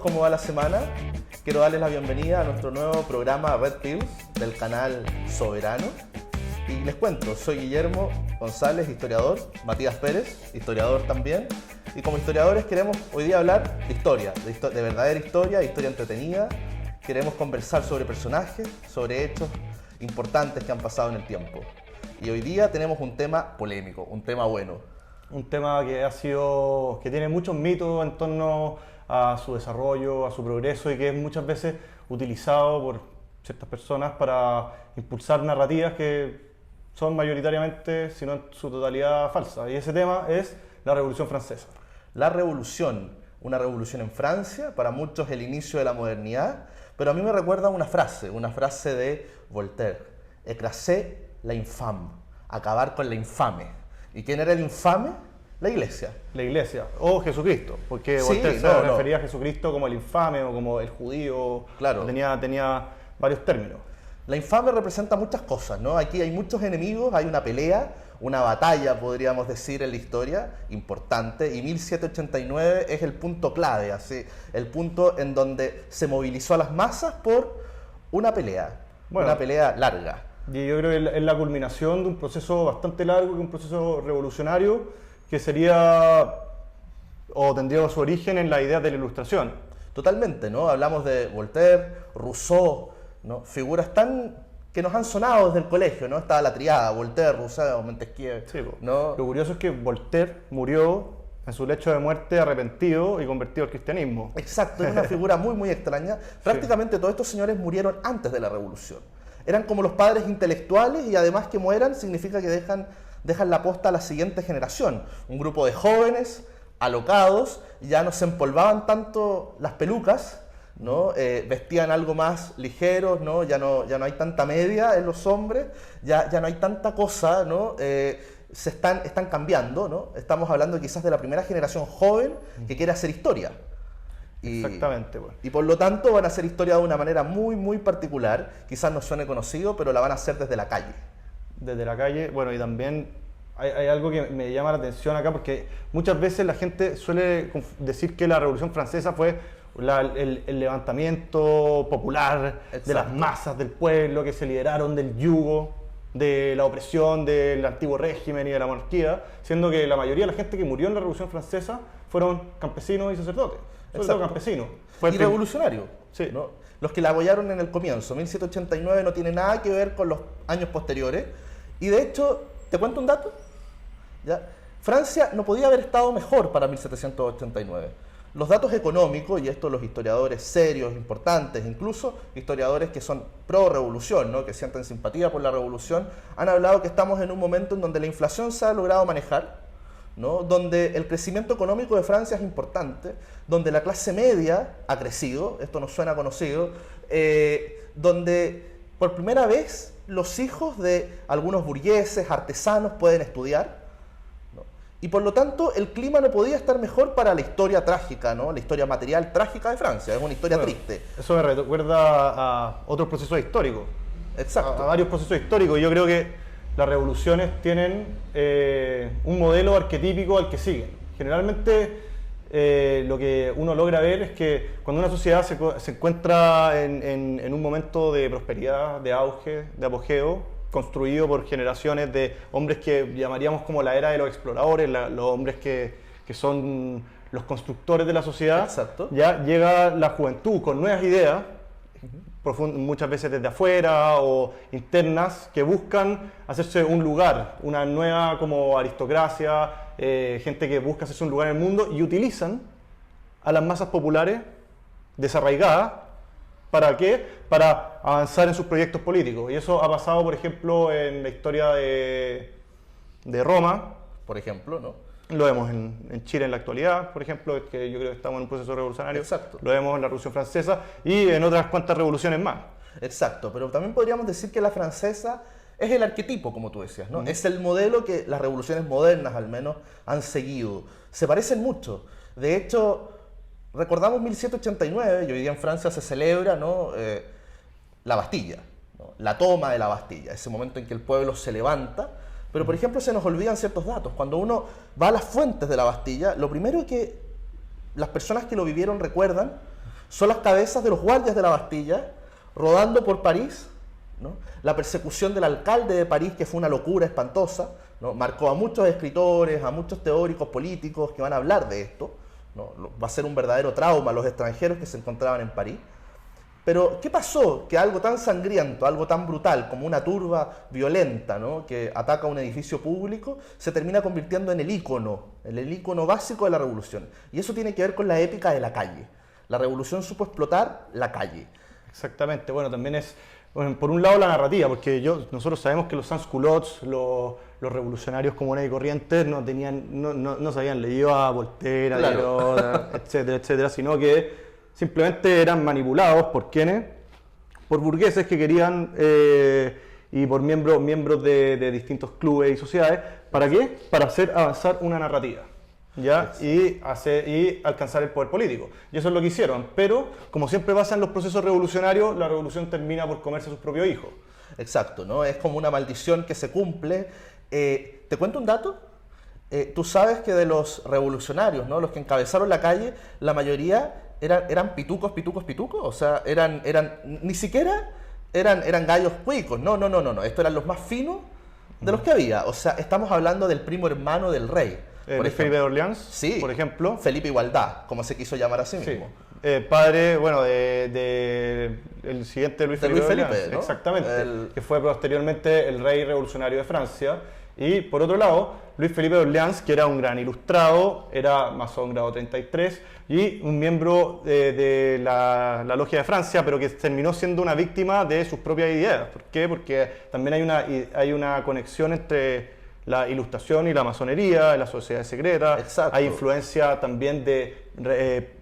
¿cómo va la semana? Quiero darles la bienvenida a nuestro nuevo programa Red Pills del canal Soberano. Y les cuento, soy Guillermo González, historiador, Matías Pérez, historiador también. Y como historiadores queremos hoy día hablar de historia, de verdadera historia entretenida. Queremos conversar sobre personajes, sobre hechos importantes que han pasado en el tiempo. Y hoy día tenemos un tema polémico, un tema bueno. Un tema que tiene muchos mitos en torno a su desarrollo, a su progreso y que es muchas veces utilizado por ciertas personas para impulsar narrativas que son mayoritariamente, si no en su totalidad, falsas. Y ese tema es la Revolución Francesa. La revolución, una revolución en Francia, para muchos el inicio de la modernidad, pero a mí me recuerda una frase de Voltaire: écraser la infame, acabar con la infame. ¿Y quién era el infame? La Iglesia. La Iglesia, o Jesucristo, porque Sí, Voltaire se refería a Jesucristo como el infame o como el judío. Claro. Tenía varios términos. La infame representa muchas cosas, ¿no? Aquí hay muchos enemigos, hay una pelea, una batalla, podríamos decir, en la historia, importante, y 1789 es el punto clave, así, el punto en donde se movilizó a las masas por una pelea, una pelea larga. Y yo creo que es la culminación de un proceso bastante largo, un proceso revolucionario, que sería, o tendría su origen en la idea de la Ilustración. Totalmente, ¿no? Hablamos de Voltaire, Rousseau, ¿no? Figuras que nos han sonado desde el colegio, ¿no? Estaba la triada, Voltaire, Rousseau, Montesquieu, Sí, ¿no? Lo curioso es que Voltaire murió en su lecho de muerte arrepentido y convertido al cristianismo. Exacto, es una figura muy, muy extraña. Prácticamente todos estos señores murieron antes de la revolución. Eran como los padres intelectuales y además que mueran significa que dejan la posta a la siguiente generación. Un grupo de jóvenes alocados, ya no se empolvaban tanto las pelucas, ¿no? Vestían algo más ligeros, ¿no? Ya no hay tanta media en los hombres, ya no hay tanta cosa, ¿no? Están cambiando, ¿no? Estamos hablando quizás de la primera generación joven que quiere hacer historia. Exactamente. Bueno. Y por lo tanto van a hacer historia de una manera muy, muy particular. Quizás no suene conocido, pero la van a hacer desde la calle. Desde la calle, bueno, y también hay algo que me llama la atención acá, porque muchas veces la gente suele decir que la Revolución Francesa fue el levantamiento popular. Exacto. De las masas del pueblo que se liberaron del yugo, de la opresión del antiguo régimen y de la monarquía, siendo que la mayoría de la gente que murió en la Revolución Francesa fueron campesinos y sacerdotes. Sobre todo campesinos. Y revolucionarios. Sí. ¿No? Los que la apoyaron en el comienzo. 1789 no tiene nada que ver con los años posteriores. Y de hecho, ¿te cuento un dato? ¿Ya? Francia no podía haber estado mejor para 1789. Los datos económicos, y esto los historiadores serios, importantes, incluso historiadores que son pro-revolución, ¿no? Que sienten simpatía por la revolución, han hablado que estamos en un momento en donde la inflación se ha logrado manejar, ¿no? Donde el crecimiento económico de Francia es importante, donde la clase media ha crecido, esto nos suena conocido, donde por primera vez los hijos de algunos burgueses, artesanos pueden estudiar, ¿no? Y por lo tanto el clima no podía estar mejor para la historia trágica, ¿no? La historia material trágica de Francia, es una historia triste. Eso me recuerda a otros procesos históricos. Exacto. A varios procesos históricos. Yo creo que las revoluciones tienen un modelo arquetípico al que siguen. Generalmente lo que uno logra ver es que cuando una sociedad se encuentra en un momento de prosperidad, de auge, de apogeo, construido por generaciones de hombres que llamaríamos como la era de los exploradores, los hombres que son los constructores de la sociedad. Exacto. Ya llega la juventud con nuevas ideas, muchas veces desde afuera o internas, que buscan hacerse un lugar, una nueva como aristocracia, gente que busca hacerse un lugar en el mundo y utilizan a las masas populares desarraigadas. ¿Para qué? Para avanzar en sus proyectos políticos. Y eso ha pasado, por ejemplo, en la historia de Roma. Por ejemplo, ¿no? Lo vemos en Chile en la actualidad, por ejemplo, que yo creo que estamos en un proceso revolucionario. Exacto. Lo vemos en la Revolución Francesa y en otras cuantas revoluciones más. Exacto, pero también podríamos decir que la francesa es el arquetipo, como tú decías, ¿no? Es el modelo que las revoluciones modernas, al menos, han seguido. Se parecen mucho. De hecho, recordamos 1789, y hoy día en Francia se celebra, ¿no? La Bastilla, ¿no? La toma de la Bastilla, ese momento en que el pueblo se levanta. Pero, por ejemplo, se nos olvidan ciertos datos. Cuando uno va a las fuentes de la Bastilla, lo primero que las personas que lo vivieron recuerdan son las cabezas de los guardias de la Bastilla rodando por París, ¿no? La persecución del alcalde de París, que fue una locura espantosa, ¿no? Marcó a muchos escritores, a muchos teóricos políticos que van a hablar de esto, ¿no? Va a ser un verdadero trauma a los extranjeros que se encontraban en París. Pero, ¿qué pasó? Que algo tan sangriento, algo tan brutal como una turba violenta, ¿no? Que ataca un edificio público, se termina convirtiendo en el ícono básico de la revolución. Y eso tiene que ver con la épica de la calle. La revolución supo explotar la calle. Exactamente, bueno, también es, bueno, por un lado la narrativa, porque nosotros sabemos que los sans-culottes, los revolucionarios comunes y corrientes, no se habían leído a Voltaire, Claro. Diderot, etcétera, etcétera, sino que simplemente eran manipulados por quienes, por burgueses que querían y por miembros de distintos clubes y sociedades. ¿Para qué? Para hacer avanzar una narrativa, ¿ya? Y alcanzar el poder político. Y eso es lo que hicieron. Pero, como siempre pasa en los procesos revolucionarios, la revolución termina por comerse a sus propios hijos. Exacto, ¿no? Es como una maldición que se cumple. ¿Te cuento un dato? Tú sabes que de los revolucionarios, ¿no? Los que encabezaron la calle, la mayoría eran pitucos, o sea, ni siquiera eran gallos cuicos, no, estos eran los más finos de los que había, o sea, estamos hablando del primo hermano del rey. Luis Felipe de Orleans, sí, por ejemplo. Felipe Igualdad, como se quiso llamar a sí mismo. Padre, bueno, el siguiente Luis Felipe de Orleans, ¿no? Exactamente, que fue posteriormente el rey revolucionario de Francia. Y por otro lado, Luis Felipe de Orleans, que era un gran ilustrado, era masón grado 33 y un miembro de la Logia de Francia, pero que terminó siendo una víctima de sus propias ideas. ¿Por qué? Porque también hay una conexión entre la ilustración y la masonería, la sociedad secreta. Exacto. Hay influencia también de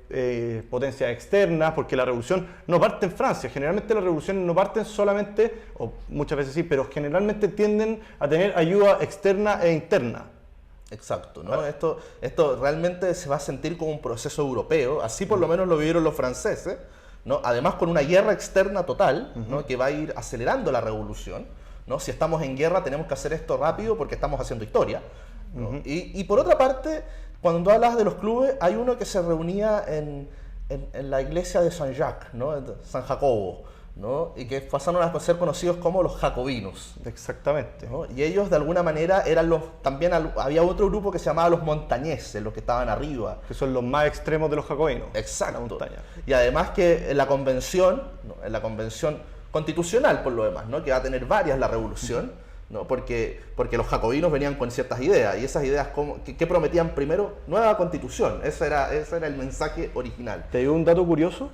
potencias externas, porque la revolución no parte en Francia. Generalmente las revoluciones no parten solamente, o muchas veces sí, pero generalmente tienden a tener ayuda externa e interna. Exacto, ¿no? Esto realmente se va a sentir como un proceso europeo, así por lo menos lo vivieron los franceses, ¿no? Además con una guerra externa total, ¿no? Que va a ir acelerando la revolución, ¿no? Si estamos en guerra tenemos que hacer esto rápido porque estamos haciendo historia, ¿no? Y por otra parte, cuando tú hablas de los clubes, hay uno que se reunía en la iglesia de San Jacques, ¿no? San Jacobo, ¿no? Y que pasaron a ser conocidos como los jacobinos. Exactamente. ¿No? Y ellos de alguna manera eran también había otro grupo que se llamaba los montañeses, los que estaban arriba. Que son los más extremos de los jacobinos. Exacto. La montaña. Y además que en la convención, ¿no? En la convención constitucional por lo demás, ¿no? Que va a tener varias la revolución, ¿no? Porque los jacobinos venían con ciertas ideas, y esas ideas que prometían primero nueva constitución. Ese era el mensaje original. ¿Te digo un dato curioso?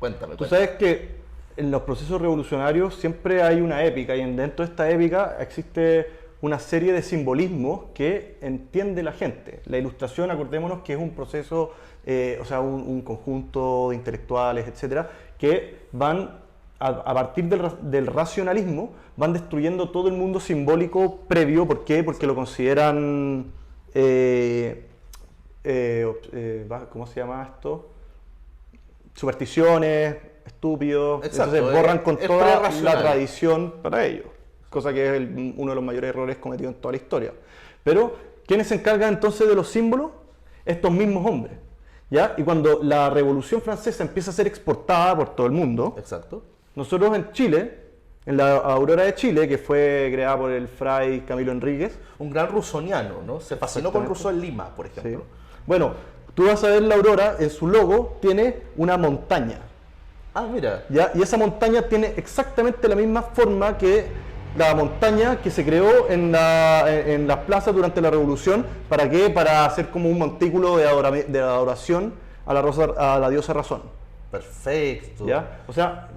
Cuéntame. Tú sabes que en los procesos revolucionarios siempre hay una épica, y dentro de esta épica existe una serie de simbolismos que entiende la gente. La ilustración, acordémonos que es un proceso, o sea, un conjunto de intelectuales, etcétera, que van a partir del racionalismo, van destruyendo todo el mundo simbólico previo. ¿Por qué? Porque lo consideran, ¿cómo se llama esto? Supersticiones, estúpidos. Exacto, entonces borran con toda la tradición para ellos, cosa que es uno de los mayores errores cometidos en toda la historia. Pero, ¿quiénes se encargan entonces de los símbolos? Estos mismos hombres, ¿ya? Y cuando la Revolución Francesa empieza a ser exportada por todo el mundo, Exacto. nosotros en Chile, en la Aurora de Chile, que fue creada por el fray Camilo Enríquez, Un gran rusoniano, ¿no? Se fascinó con Exactamente. Rousseau en Lima, por ejemplo. ¿sí? Bueno, tú vas a ver la Aurora, en su logo tiene una montaña. Ah, mira. ¿Ya? Y esa montaña tiene exactamente la misma forma que la montaña que se creó en las plazas durante la Revolución. ¿Para qué? Para hacer como un montículo de adoración a la diosa Razón. Perfecto. ¿Ya? O sea,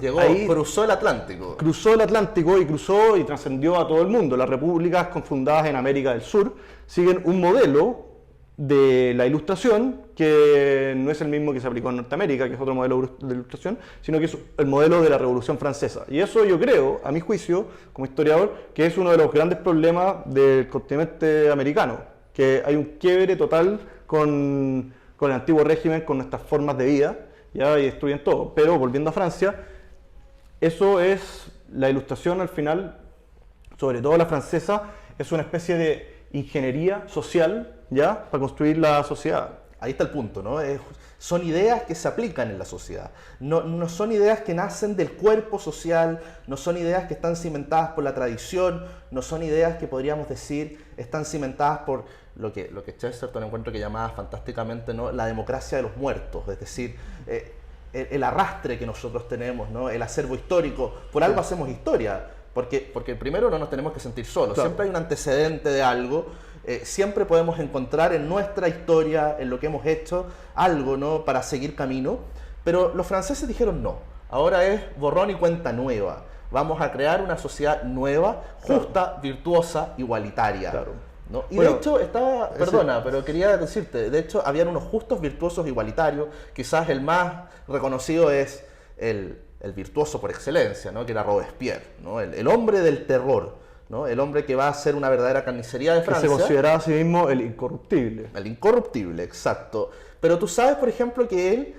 llegó, ahí cruzó el Atlántico. cruzó el Atlántico y cruzó y trascendió a todo el mundo. Las repúblicas fundadas en América del Sur siguen un modelo de la ilustración que no es el mismo que se aplicó en Norteamérica, que es otro modelo de ilustración, sino que es el modelo de la Revolución Francesa. Y eso yo creo, a mi juicio, como historiador, que es uno de los grandes problemas del continente americano, que hay un quiebre total con el antiguo régimen, con nuestras formas de vida, ¿ya? Y destruyen todo. Pero volviendo a Francia, eso es la ilustración al final, sobre todo la francesa, es una especie de ingeniería social, ¿ya? Para construir la sociedad. Ahí está el punto, ¿no? son ideas que se aplican en la sociedad. No son ideas que nacen del cuerpo social, no son ideas que están cimentadas por la tradición, no son ideas que podríamos decir están cimentadas por lo que Chesterton encuentro que llamaba fantásticamente, ¿no?, la democracia de los muertos, es decir, el arrastre que nosotros tenemos, ¿no?, el acervo histórico. Por algo hacemos historia, porque primero no nos tenemos que sentir solos, Claro. siempre hay un antecedente de algo. Siempre podemos encontrar en nuestra historia, en lo que hemos hecho, algo, ¿no?, para seguir camino. Pero los franceses dijeron no, ahora es borrón y cuenta nueva. Vamos a crear una sociedad nueva, justa, virtuosa, igualitaria. Claro. ¿No? Y Bueno, de hecho, perdona, pero quería decirte, de hecho, habían unos justos, virtuosos, igualitarios. Quizás el más reconocido es el virtuoso por excelencia, ¿no?, que era Robespierre, ¿no?, el hombre del terror, ¿no?, el hombre que va a ser una verdadera carnicería de Que Francia. se consideraba a sí mismo el incorruptible. El incorruptible, exacto. Pero tú sabes, por ejemplo, que él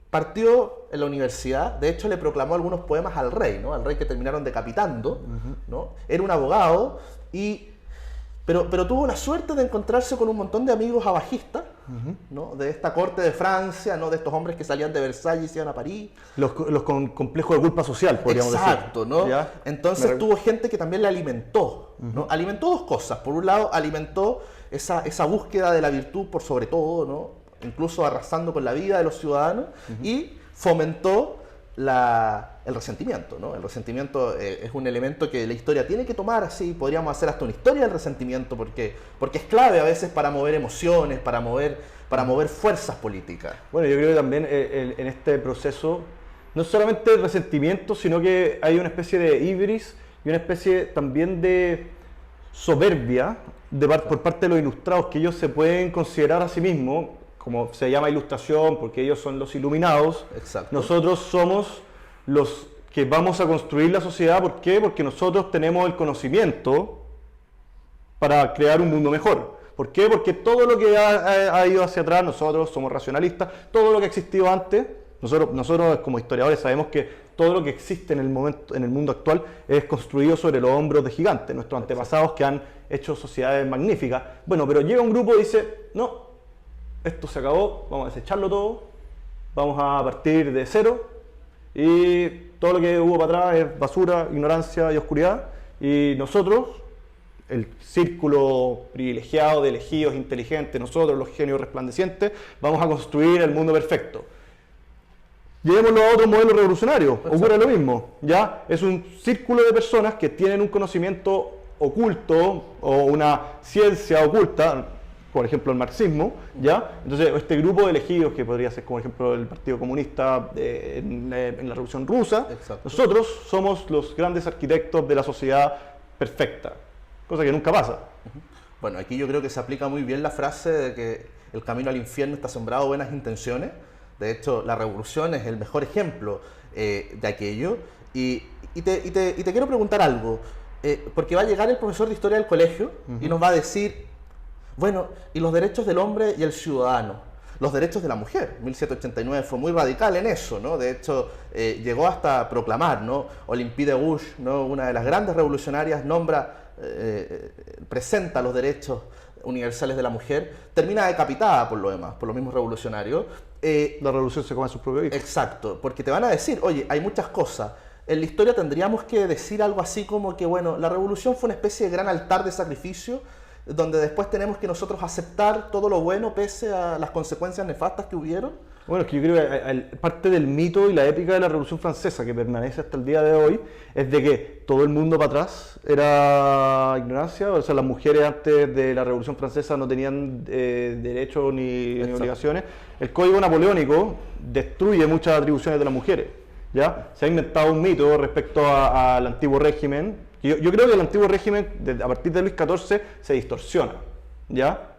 partió en la universidad, de hecho le proclamó algunos poemas al rey, ¿no?, al rey que terminaron decapitando, ¿no? Era un abogado, pero tuvo la suerte de encontrarse con un montón de amigos abajistas, ¿no?, de esta corte de Francia, ¿no?, de estos hombres que salían de Versalles y iban a París. Los con complejo de culpa social, podríamos Exacto, decir. ¿no? ¿Ya? Entonces tuvo gente que también le alimentó, ¿no? Alimentó dos cosas. Por un lado, alimentó esa búsqueda de la virtud por sobre todo, ¿no?, incluso arrasando con la vida de los ciudadanos, y fomentó el resentimiento, ¿no? El resentimiento es un elemento que la historia tiene que tomar así. Podríamos hacer hasta una historia del resentimiento porque es clave a veces para mover emociones, para mover fuerzas políticas. Bueno, yo creo que también en este proceso, no solamente el resentimiento, sino que hay una especie de ibris y una especie también de soberbia por parte de los ilustrados, que ellos se pueden considerar a sí mismos, como se llama ilustración, porque ellos son los iluminados. Exacto. Nosotros somos los que vamos a construir la sociedad. ¿Por qué? Porque nosotros tenemos el conocimiento para crear un mundo mejor. ¿Por qué? Porque todo lo que ha ido hacia atrás, nosotros somos racionalistas, todo lo que ha existido antes, nosotros como historiadores sabemos que todo lo que existe en el mundo actual es construido sobre los hombros de gigantes, nuestros antepasados que han hecho sociedades magníficas. Bueno, pero llega un grupo y dice, no, esto se acabó, vamos a desecharlo todo, vamos a partir de cero y todo lo que hubo para atrás es basura, ignorancia y oscuridad, y nosotros, el círculo privilegiado de elegidos inteligentes, nosotros los genios resplandecientes, vamos a construir el mundo perfecto. Llevémoslo a otro modelo revolucionario, ocurre lo mismo, ¿ya? Es un círculo de personas que tienen un conocimiento oculto o una ciencia oculta, por ejemplo el marxismo, ¿ya? Entonces este grupo de elegidos, que podría ser como ejemplo el Partido Comunista en la Revolución Rusa, Exacto. nosotros somos los grandes arquitectos de la sociedad perfecta, cosa que nunca pasa. Bueno, aquí yo creo que se aplica muy bien la frase de que el camino al infierno está sembrado de buenas intenciones. De hecho, la revolución es el mejor ejemplo de aquello. Y te quiero preguntar algo, porque va a llegar el profesor de historia del colegio y nos va a decir, bueno, y los derechos del hombre y el ciudadano, los derechos de la mujer. 1789 fue muy radical en eso, ¿no? De hecho, llegó hasta proclamar, ¿no? Olympe de Gouges, ¿no?, una de las grandes revolucionarias, presenta los derechos universales de la mujer, termina decapitada por lo demás, por los mismos revolucionarios. La revolución se come a sus propios hijos. Exacto, porque te van a decir, oye, hay muchas cosas. En la historia tendríamos que decir algo así como que, bueno, la revolución fue una especie de gran altar de sacrificio, donde después tenemos que nosotros aceptar todo lo bueno pese a las consecuencias nefastas que hubieron. Bueno, es que yo creo que parte del mito y la épica de la Revolución Francesa, que permanece hasta el día de hoy, es de que todo el mundo para atrás era ignorancia. O sea, las mujeres antes de la Revolución Francesa no tenían derechos ni obligaciones. El Código Napoleónico destruye muchas atribuciones de las mujeres, ¿ya? Se ha inventado un mito respecto al antiguo régimen. Yo creo que el antiguo régimen, a partir de Luis XIV, se distorsiona, ¿ya?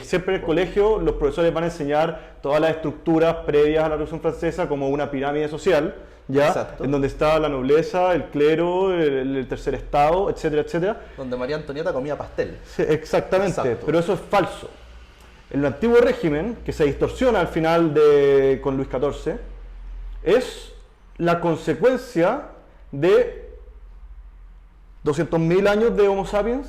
Siempre en el colegio los profesores van a enseñar todas las estructuras previas a la Revolución Francesa como una pirámide social, ¿ya? Exacto. En donde está la nobleza, el clero, el tercer estado, etcétera, etcétera. Donde María Antonieta comía pastel. Sí, exactamente, Exacto. pero eso es falso. El antiguo régimen, que se distorsiona al final con Luis XIV, es la consecuencia de 200.000 años de Homo sapiens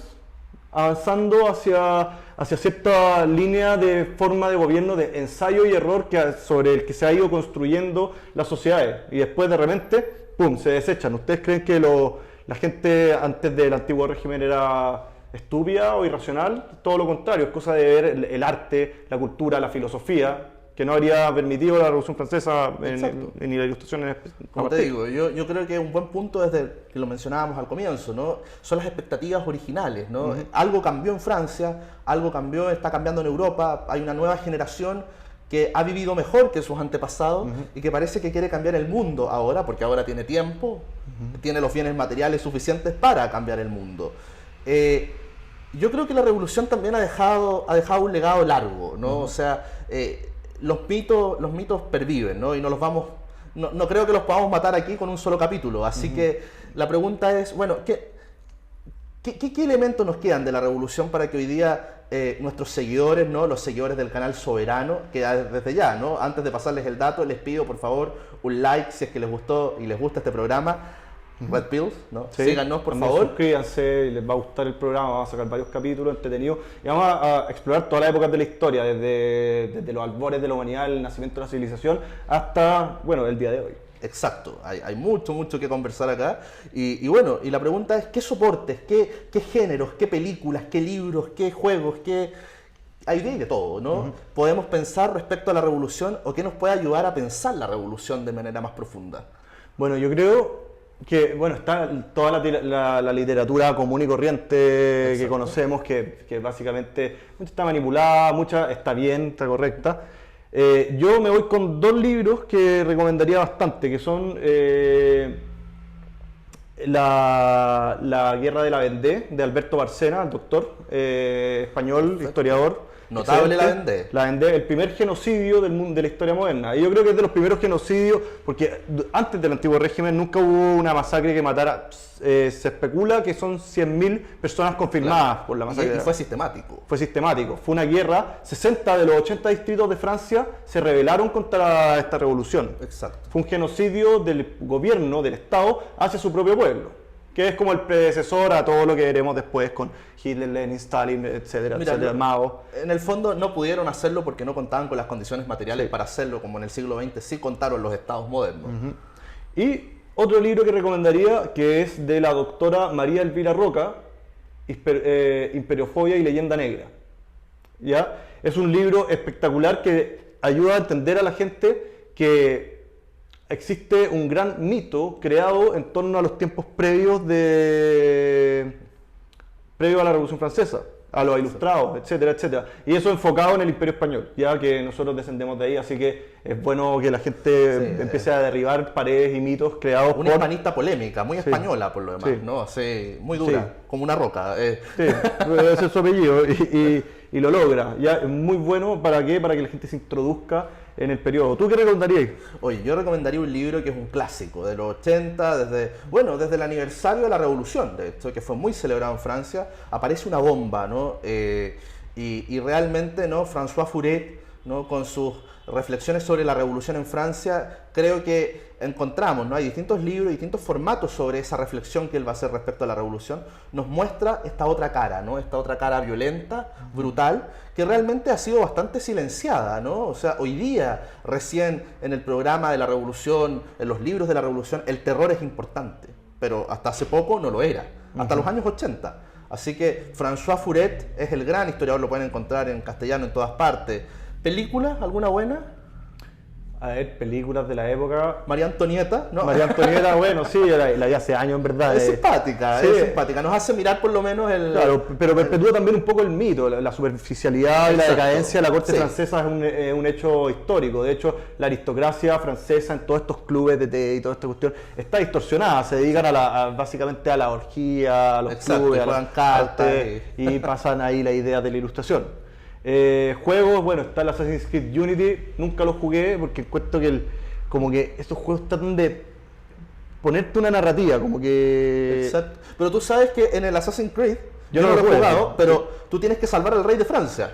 avanzando hacia cierta línea de forma de gobierno de ensayo y error sobre el que se ha ido construyendo las sociedades. Y después de repente, ¡pum!, se desechan. ¿Ustedes creen que la gente antes del antiguo régimen era estúpida o irracional? Todo lo contrario, es cosa de ver el arte, la cultura, la filosofía, que no habría permitido la Revolución Francesa ni la Ilustración. Como te digo, yo creo que un buen punto desde que lo mencionábamos al comienzo, ¿no? Son las expectativas originales, ¿no? Algo cambió en Francia, algo cambió, está cambiando en Europa, hay una nueva generación que ha vivido mejor que sus antepasados y que parece que quiere cambiar el mundo ahora, porque ahora tiene tiempo, tiene los bienes materiales suficientes para cambiar el mundo. Yo creo que la revolución también ha dejado un legado largo, ¿no? O sea, los mitos perviven, ¿no? Y no creo que los podamos matar aquí con un solo capítulo. Así que la pregunta es, bueno, ¿qué elementos nos quedan de la revolución para que hoy día nuestros seguidores, ¿no? Los seguidores del canal Soberano, que desde ya, ¿no? Antes de pasarles el dato, les pido por favor un like si es que les gustó y les gusta este programa. Red Pills, ¿no? Sí, síganos por favor. Suscríbanse, les va a gustar el programa, vamos a sacar varios capítulos entretenidos y vamos a explorar todas las épocas de la historia, desde los albores de la humanidad, el nacimiento de la civilización, hasta, bueno, el día de hoy. Exacto, hay mucho que conversar acá y bueno, y la pregunta es, ¿qué soportes, qué géneros, qué películas, qué libros, qué juegos, hay de todo, ¿no? Podemos pensar respecto a la revolución o qué nos puede ayudar a pensar la revolución de manera más profunda? Bueno, yo creo que, bueno, está toda la literatura común y corriente que conocemos, que básicamente mucha está manipulada, mucha está bien, está correcta. Yo me voy con dos libros que recomendaría bastante, que son La Guerra de la Vendée, de Alberto Bárcena, el doctor español, historiador. Notable la Vendée. La Vendée, el primer genocidio del mundo, de la historia moderna. Y yo creo que es de los primeros genocidios, porque antes del antiguo régimen nunca hubo una masacre que matara. Se especula que son 100.000 personas confirmadas por la masacre. Y fue sistemático. Fue sistemático. Fue una guerra. 60 de los 80 distritos de Francia se rebelaron contra esta revolución. Exacto. Fue un genocidio del gobierno, del Estado, hacia su propio pueblo, que es como el predecesor a todo lo que veremos después con Hitler, Lenin, Stalin, etcétera, etcétera, Mao. En el fondo no pudieron hacerlo porque no contaban con las condiciones materiales para hacerlo, como en el siglo XX sí contaron los estados modernos. Y otro libro que recomendaría, que es de la doctora María Elvira Roca, Imperiofobia y Leyenda Negra. ¿Ya? Es un libro espectacular que ayuda a entender a la gente que existe un gran mito creado en torno a los tiempos previos a la Revolución Francesa, a los ilustrados, etcétera, etcétera. Y eso enfocado en el Imperio Español, ya que nosotros descendemos de ahí, así que es bueno que la gente empiece a derribar paredes y mitos creados una hispanista polémica, muy española por lo demás, ¿no? Así, muy dura, como una roca. Sí, ese es su apellido y lo logra. Ya es muy bueno, ¿para qué? Para que la gente se introduzca en el periodo. ¿Tú qué recomendarías? Oye, yo recomendaría un libro que es un clásico de los 80, desde el aniversario de la Revolución, de hecho, que fue muy celebrado en Francia. Aparece una bomba, ¿no? Y realmente, ¿no? François Furet, ¿no? Con sus reflexiones sobre la revolución en Francia, creo que encontramos, ¿no? Hay distintos libros, distintos formatos sobre esa reflexión que él va a hacer respecto a la revolución. Nos muestra esta otra cara, ¿no? Esta otra cara violenta, brutal, que realmente ha sido bastante silenciada, ¿no? O sea, hoy día, recién en el programa de la revolución, en los libros de la revolución, el terror es importante, pero hasta hace poco no lo era, hasta los años 80. Así que François Furet es el gran historiador, lo pueden encontrar en castellano en todas partes. ¿Películas? ¿Alguna buena? A ver, películas de la época. María Antonieta, ¿no? María Antonieta, bueno, sí, la vi hace años en verdad. Es simpática, sí. Es simpática. Nos hace mirar por lo menos el... Claro, pero perpetúa también un poco el mito, la superficialidad y la decadencia de la corte francesa es un hecho histórico. De hecho, la aristocracia francesa en todos estos clubes de té y toda esta cuestión está distorsionada. Se dedican básicamente a la orgía, a los clubes, a las cartas y pasan ahí la idea de la ilustración. Juegos, bueno, está el Assassin's Creed Unity, nunca lo jugué porque encuentro que como que estos juegos tratan de ponerte una narrativa, como que... Exacto. Pero tú sabes que en el Assassin's Creed, yo no lo he jugado, pero tú tienes que salvar al rey de Francia.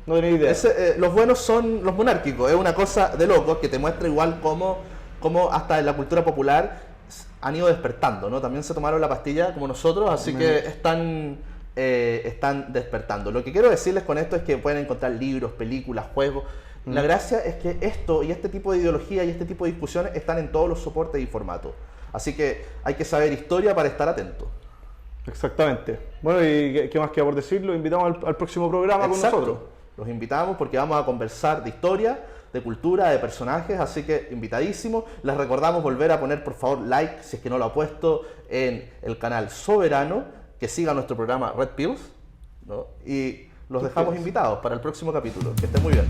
No tenía idea. Los buenos son los monárquicos, es una cosa de locos que te muestra igual cómo hasta en la cultura popular han ido despertando, ¿no? También se tomaron la pastilla como nosotros, así que están están despertando. Lo que quiero decirles con esto es que pueden encontrar libros, películas, juegos. La gracia es que esto y este tipo de ideología y este tipo de discusiones están en todos los soportes y formatos. Así que hay que saber historia para estar atento. Exactamente. Bueno, ¿y qué más queda por decir? Los invitamos al próximo programa con Exacto. nosotros. Los invitamos porque vamos a conversar de historia, de cultura, de personajes, así que invitadísimos. Les recordamos volver a poner por favor like, si es que no lo ha puesto, en el canal Soberano, que siga nuestro programa Red Pills, ¿no? Y los dejamos invitados para el próximo capítulo. Que estén muy bien.